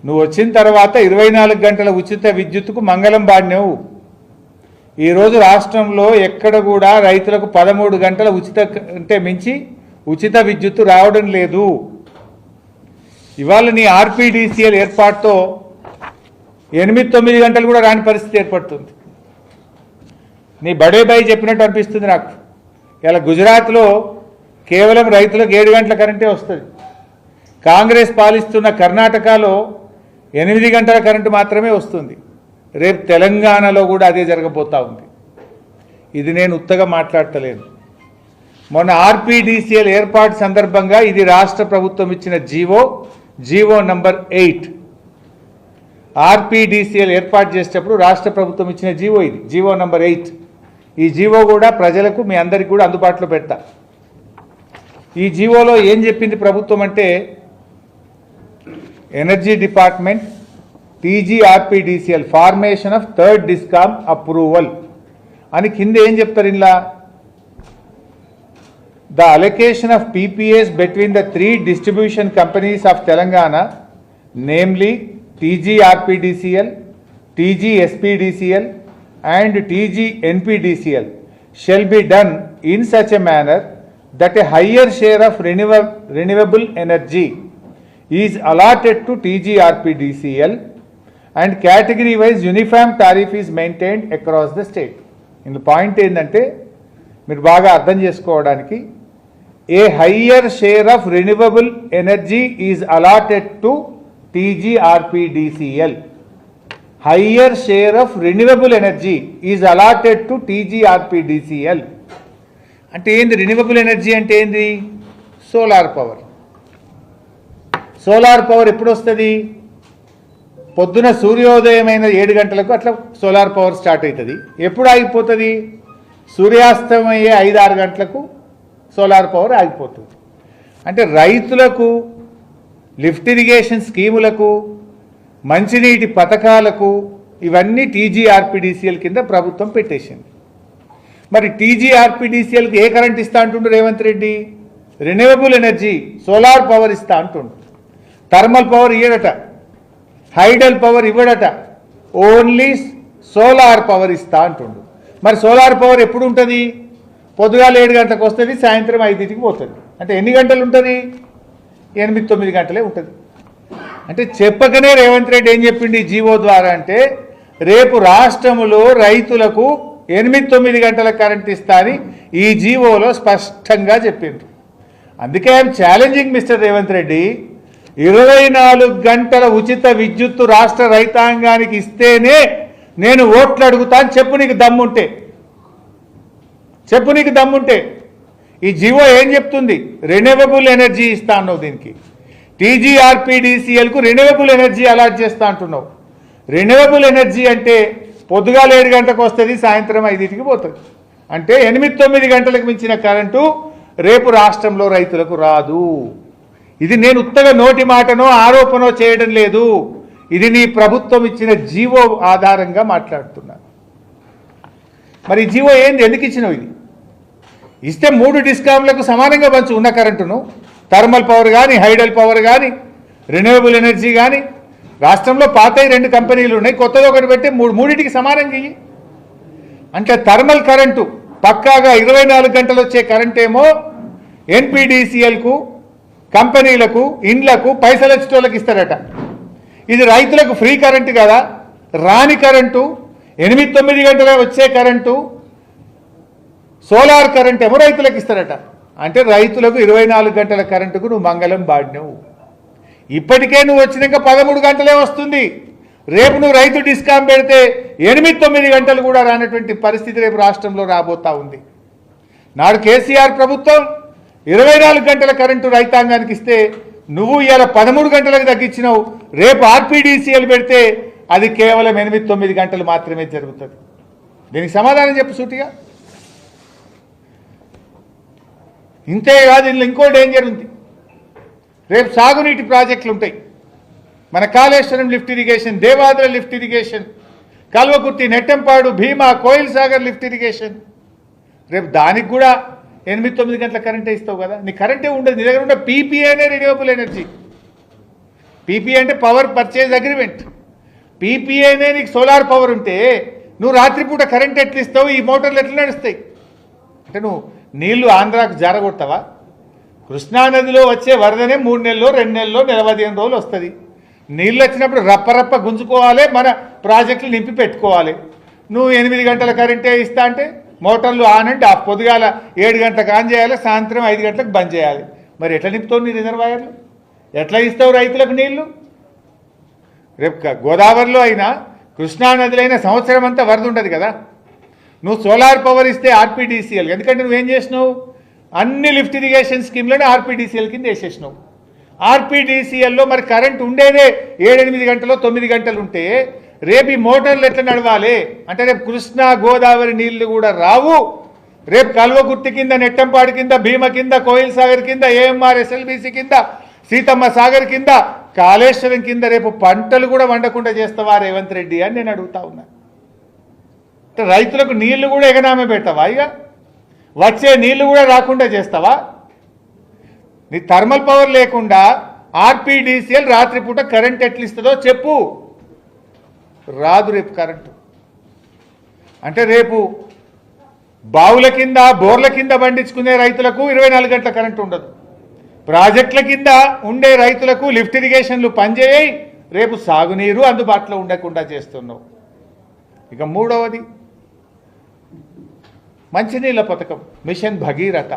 నువ్వు వచ్చిన తర్వాత 24 గంటల ఉచిత విద్యుత్తుకు మంగళం పాడినావు. ఈరోజు రాష్ట్రంలో ఎక్కడ కూడా రైతులకు 13 గంటల ఉచిత అంటే మించి ఉచిత విద్యుత్తు రావడం లేదు. ఇవాళ నీ ఆర్పీడీసీఎల్ ఏర్పాటుతో 8-9 గంటలు కూడా రాని పరిస్థితి ఏర్పడుతుంది. నీ బడే బాయ్ చెప్పినట్టు అనిపిస్తుంది నాకు. ఇలా గుజరాత్లో కేవలం రైతులకు 7 గంటల కరెంటే వస్తుంది. కాంగ్రెస్ పాలిస్తున్న కర్ణాటకలో 8 గంటల కరెంటు మాత్రమే వస్తుంది. రేపు తెలంగాణలో కూడా అదే జరగబోతా ఉంది. ఇది నేను ఉత్తగా మాట్లాడతలేను. మొన్న ఆర్పీడీసీఎల్ ఏర్పాటు సందర్భంగా ఇది రాష్ట్ర ప్రభుత్వం ఇచ్చిన జీవో నంబర్ 8. ఆర్పీడీసీఎల్ ఏర్పాటు చేసేటప్పుడు రాష్ట్ర ప్రభుత్వం ఇచ్చిన ఇది జీవో నంబర్ 8. ఈ జీవో కూడా ప్రజలకు మీ అందరికీ కూడా అందుబాటులో పెడతా. ఈ జీవోలో ఏం చెప్పింది ప్రభుత్వం అంటే, energy department TGRPDCL formation of third discom approval అని కింద ఏం చెప్తారు ఇలా, the allocation of PPs between the 3 distribution companies of Telangana, namely TGRPDCL, TGSPDCL and TGNPDCL shall be done in such a manner that a higher share of renewable energy is allotted to TGRPDCL and category wise uniform tariff is maintained across the state. In the point ఏంటంటే మీరు బాగా అర్థం చేసుకోవడానికి, a higher share of renewable energy is allotted to TGRPDCL. Higher share of renewable energy is allotted to TGRPDCL. అంటే ఏంది renewable energy అంటే ఏంది? Solar power. Solar power ఎప్పుడు వస్తుంది? పొద్దున సూర్యోదయమైన 7 గంటలకు అట్లా సోలార్ పవర్ స్టార్ట్ అవుతుంది. ఎప్పుడు ఆగిపోతుంది? సూర్యాస్తమయ్యే 5-6 గంటలకు సోలార్ పవర్ ఆగిపోతుంది. అంటే రైతులకు, లిఫ్ట్ ఇరిగేషన్ స్కీములకు, మంచినీటి పథకాలకు ఇవన్నీ TGRPDCL కింద ప్రభుత్వం పెట్టేసింది. మరి TGRPDCLకి ఏ కరెంట్ ఇస్తా అంటుండ్రు Revanth Reddy? Renewable energy solar power ఇస్తా అంటుండ్రు. థర్మల్ పవర్ ఇవ్వడట, హైడల్ పవర్ ఇవ్వడట, ఓన్లీ సోలార్ పవర్ ఇస్తా అంటుండ్రు. మరి సోలార్ పవర్ ఎప్పుడు ఉంటుంది? పొద్దుగాల 7 గంటలకు వస్తుంది, సాయంత్రం 5కి పోతుంది. అంటే ఎన్ని గంటలు ఉంటుంది? 8-9 గంటలే ఉంటుంది. అంటే చెప్పకనే రేవంత్ రెడ్డి ఏం చెప్పిండి జీవో ద్వారా అంటే, రేపు రాష్ట్రములో రైతులకు 8-9 గంటల కరెంట్ ఇస్తా అని ఈ జీవోలో స్పష్టంగా చెప్పిండ్రు. అందుకే I'm challenging mister Revanth Reddy, 24 గంటల ఉచిత విద్యుత్తు రాష్ట్ర రైతాంగానికి ఇస్తేనే నేను ఓట్లు అడుగుతాను. చెప్పు నీకు దమ్ముంటే, చెప్పు నీకు దమ్ముంటే. ఈ జీవో ఏం చెప్తుంది? రెన్యూవబుల్ ఎనర్జీ ఇస్తా అన్నావు. దీనికి TGRPDCLకు రెన్యూవబుల్ ఎనర్జీ అలాట్ చేస్తా అంటున్నావు. రెన్యూవబుల్ ఎనర్జీ అంటే పొద్దుగాల 7 గంటలకు వస్తుంది, సాయంత్రం 5కి పోతుంది. అంటే 8-9 గంటలకు మించిన కరెంటు రేపు రాష్ట్రంలో రైతులకు రాదు. ఇది నేను ఉత్తగా నోటి మాటనో ఆరోపణో చేయడం లేదు. ఇది నీ ప్రభుత్వం ఇచ్చిన జీవో ఆధారంగా మాట్లాడుతున్నాను. మరి ఈ జీవో ఏంది? ఎందుకు ఇచ్చినావు? ఇది ఇస్తే 3 డిస్కామ్లకు సమానంగా పంచు ఉన్న కరెంటును. థర్మల్ పవర్ కానీ, హైడల్ పవర్ కానీ, రెన్యూవబుల్ ఎనర్జీ కానీ. రాష్ట్రంలో పాతవి 2 కంపెనీలు ఉన్నాయి, కొత్తది ఒకటి పెట్టి మూడింటికి సమానంగా ఇయ్యి. అంటే థర్మల్ కరెంటు పక్కాగా 24 గంటలు వచ్చే కరెంట్ ఏమో NPDCLకు, కంపెనీలకు, ఇండ్లకు, పైసలు వచ్చేటోళ్ళకి ఇస్తారట. ఇది రైతులకు ఫ్రీ కరెంటు కదా. రాని కరెంటు 8-9 గంటల వచ్చే కరెంటు సోలార్ కరెంట్ ఏమో రైతులకు ఇస్తారట. అంటే రైతులకు 24 గంటల కరెంటుకు నువ్వు మంగళం పాడినవు. ఇప్పటికే నువ్వు వచ్చినాక 13 గంటలే వస్తుంది. రేపు నువ్వు రైతు డిస్కామ్ పెడితే 8-9 గంటలు కూడా రానటువంటి పరిస్థితి రేపు రాష్ట్రంలో రాబోతా ఉంది. నాడు కేసీఆర్ ప్రభుత్వం 24 గంటల కరెంటు రైతాంగానికి ఇస్తే నువ్వు ఇవాళ 13 గంటలకు తగ్గించినావు. రేపు ఆర్పీడీసీఎల్ పెడితే అది కేవలం 8-9 గంటలు మాత్రమే జరుగుతుంది. దీనికి సమాధానం చెప్పు సూటిగా. ఇంతేకాదు, ఇందులో ఇంకో డేంజర్ ఉంది. రేపు సాగునీటి ప్రాజెక్టులు ఉంటాయి. మన కాళేశ్వరం లిఫ్ట్ ఇరిగేషన్, దేవాద్ర lift irrigation, Kalwakurthy, Nettempadu, Bhima, Koil Sagar lift irrigation. రేపు దానికి కూడా 8-9 గంటల కరెంటే ఇస్తావు కదా. నీ కరెంటే ఉండదు. నీ దగ్గర ఉన్న పీపీఏనే రెన్యూవబుల్ ఎనర్జీ. పీపీఏ అంటే పవర్ పర్చేజ్ అగ్రిమెంట్. పీపీఏనే నీకు సోలార్ పవర్ ఉంటే నువ్వు రాత్రిపూట కరెంట్ ఎట్లా ఇస్తావు, ఈ మోటార్లు ఎట్లా నడుస్తాయి? అంటే నువ్వు నీళ్లు ఆంధ్రాకు జారగొడతావా? కృష్ణానదిలో వచ్చే వరదనే 3 నెలల్లో 2 నెలల్లో 15 రోజులు వస్తుంది. నీళ్ళు వచ్చినప్పుడు రప్పరప్ప గుంజుకోవాలి, మన ప్రాజెక్టులు నింపి పెట్టుకోవాలి. నువ్వు 8 గంటల కరెంటే ఇస్తా అంటే మోటార్లు ఆన్ అంటే ఆ పొద్దుగాల 7 గంటలకు ఆన్ చేయాలి, సాయంత్రం 5 గంటలకు బంద్ చేయాలి. మరి ఎట్లా నింపుతావు నీ రిజర్వాయర్లు? ఎట్లా ఇస్తావు రైతులకు నీళ్లు? రేపు గోదావరిలో అయినా కృష్ణానదిలో అయినా సంవత్సరం అంతా వరద ఉండదు కదా. నువ్వు సోలార్ పవర్ ఇస్తే ఆర్పీడీసీఎల్, ఎందుకంటే నువ్వేం చేసినావు, అన్ని లిఫ్ట్ ఇరిగేషన్ స్కీమ్లను ఆర్పీడీసీఎల్ కింద వేసేసినావు. ఆర్పీడీసీఎల్లో మరి కరెంట్ ఉండేదే 7-8 గంటలు 9 గంటలు ఉంటే రేపు ఈ మోటార్లు ఎట్లా నడవాలి? అంటే రేపు కృష్ణా గోదావరి నీళ్లు కూడా రావు. రేపు కల్వకుర్తి కింద, నెట్టంపాడు కింద, భీమ కింద, కోయిల్ సాగర్ కింద, ఏఎంఆర్ ఎస్ఎల్బీసీ కింద, సీతమ్మ సాగర్ కింద, కాళేశ్వరం కింద రేపు పంటలు కూడా వండకుండా చేస్తావా రేవంత్ రెడ్డి అని నేను అడుగుతా ఉన్నా. రైతులకు నీళ్లు కూడా ఎగనామే పెడతావా? ఇక వచ్చే నీళ్లు కూడా రాకుండా చేస్తావా? నీ థర్మల్ పవర్ లేకుండా ఆర్పీడీసీఎల్ రాత్రిపూట కరెంట్ ఎట్లా ఇస్తుందో చెప్పు. రాదు రేపు కరెంటు. అంటే రేపు బావుల కింద, బోర్ల కింద పండించుకునే రైతులకు 24 గంటల కరెంటు ఉండదు. ప్రాజెక్టుల కింద ఉండే రైతులకు లిఫ్ట్ ఇరిగేషన్లు పనిచేయి, రేపు సాగునీరు అందుబాటులో ఉండకుండా చేస్తున్నావు. ఇక మూడవది మంచినీళ్ళ పథకం, మిషన్ భగీరథ.